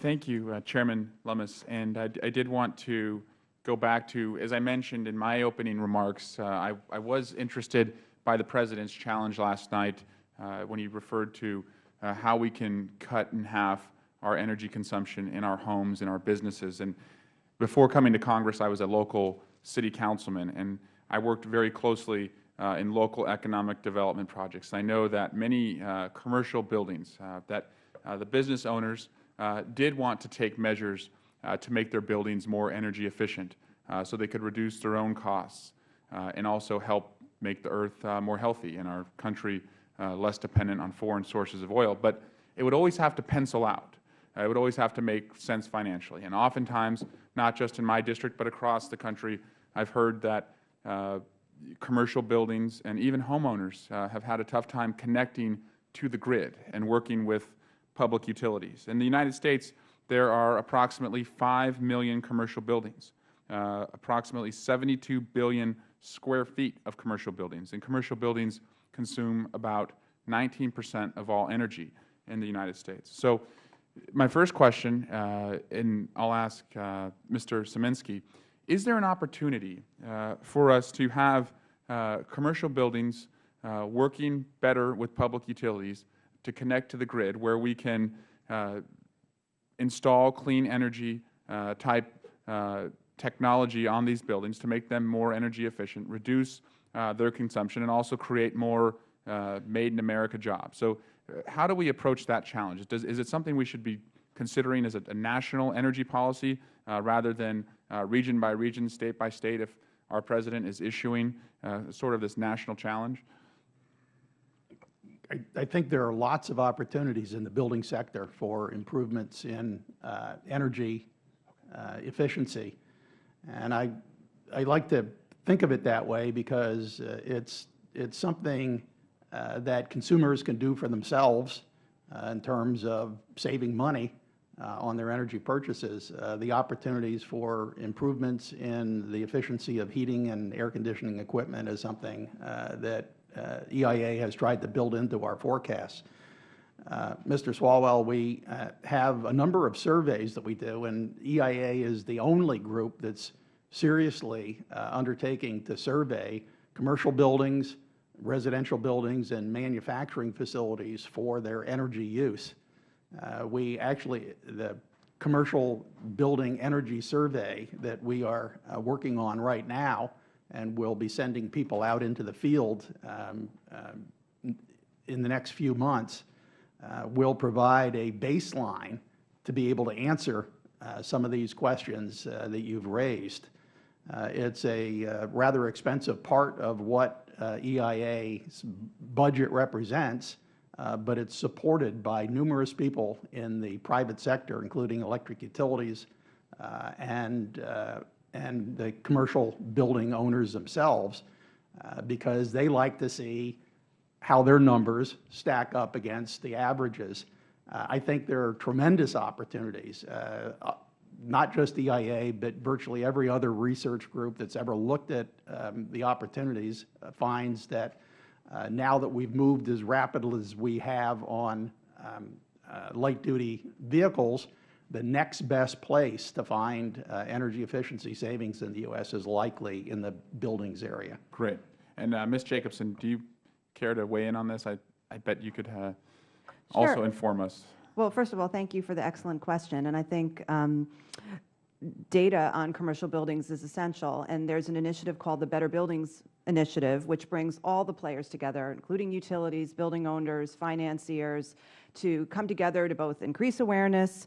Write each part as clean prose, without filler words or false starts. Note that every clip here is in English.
Thank you, Chairman Lummis. And I did want to go back to, as I mentioned in my opening remarks, I was interested by the President's challenge last night when he referred to how we can cut in half our energy consumption in our homes and our businesses. And before coming to Congress, I was a local city councilman, and I worked very closely in local economic development projects. I know that many commercial buildings, that the business owners did want to take measures to make their buildings more energy efficient so they could reduce their own costs and also help make the earth more healthy and our country less dependent on foreign sources of oil. But it would always have to pencil out. It would always have to make sense financially. And oftentimes, not just in my district but across the country, I've heard that commercial buildings and even homeowners have had a tough time connecting to the grid and working with public utilities. In the United States, there are approximately 5 million commercial buildings, approximately 72 billion square feet of commercial buildings. And commercial buildings consume about 19% of all energy in the United States. So my first question, and I'll ask Mr. Sieminski, is there an opportunity for us to have commercial buildings working better with public utilities to connect to the grid, where we can install clean energy type technology on these buildings to make them more energy efficient, reduce their consumption, and also create more made in America jobs? So how do we approach that challenge? Is it something we should be considering as a national energy policy rather than region by region, state by state, if our President is issuing sort of this national challenge? I think there are lots of opportunities in the building sector for improvements in energy efficiency. And I like to think of it that way because it's something that consumers can do for themselves in terms of saving money on their energy purchases. The opportunities for improvements in the efficiency of heating and air conditioning equipment is something that EIA has tried to build into our forecasts. Mr. Swalwell, we have a number of surveys that we do, and EIA is the only group that's seriously undertaking to survey commercial buildings, residential buildings, and manufacturing facilities for their energy use. The commercial building energy survey that we are working on right now, and we'll be sending people out into the field in the next few months, will provide a baseline to be able to answer some of these questions that you've raised. It's a rather expensive part of what EIA's budget represents, but it's supported by numerous people in the private sector, including electric utilities and the commercial building owners themselves, because they like to see how their numbers stack up against the averages. I think there are tremendous opportunities, not just EIA, but virtually every other research group that's ever looked at the opportunities finds that now that we've moved as rapidly as we have on light-duty vehicles, the next best place to find energy efficiency savings in the U.S. is likely in the buildings area. Great. And Ms. Jacobson, do you care to weigh in on this? I bet you could also inform us. Well, first of all, thank you for the excellent question. And I think data on commercial buildings is essential. And there's an initiative called the Better Buildings Initiative, which brings all the players together, including utilities, building owners, financiers, to come together to both increase awareness,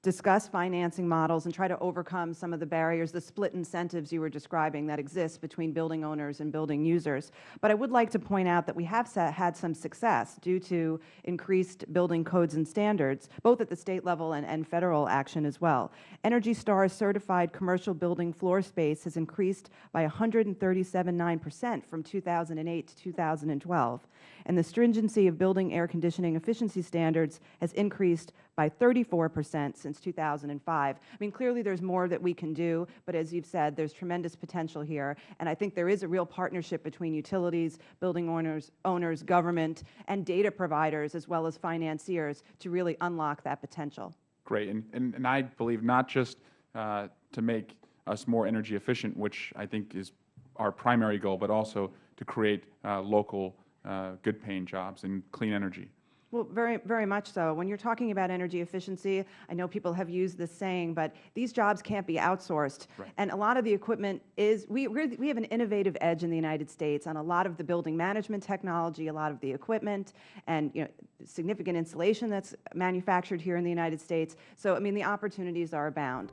discuss financing models, and try to overcome some of the barriers, the split incentives you were describing that exist between building owners and building users. But I would like to point out that we have had some success due to increased building codes and standards, both at the state level and federal action as well. Energy Star's certified commercial building floor space has increased by 137.9% from 2008 to 2012. And the stringency of building air conditioning efficiency standards has increased by 34% since 2005. I mean, clearly there's more that we can do, but as you've said, there's tremendous potential here. And I think there is a real partnership between utilities, building owners, government, and data providers, as well as financiers, to really unlock that potential. Great. And I believe not just to make us more energy efficient, which I think is our primary goal, but also to create local good paying jobs in clean energy. Well, very, very much so. When you're talking about energy efficiency, I know people have used this saying, but these jobs can't be outsourced. Right. And a lot of the equipment is, we have an innovative edge in the United States on a lot of the building management technology, a lot of the equipment, and significant insulation that's manufactured here in the United States. So, I mean, the opportunities are abound.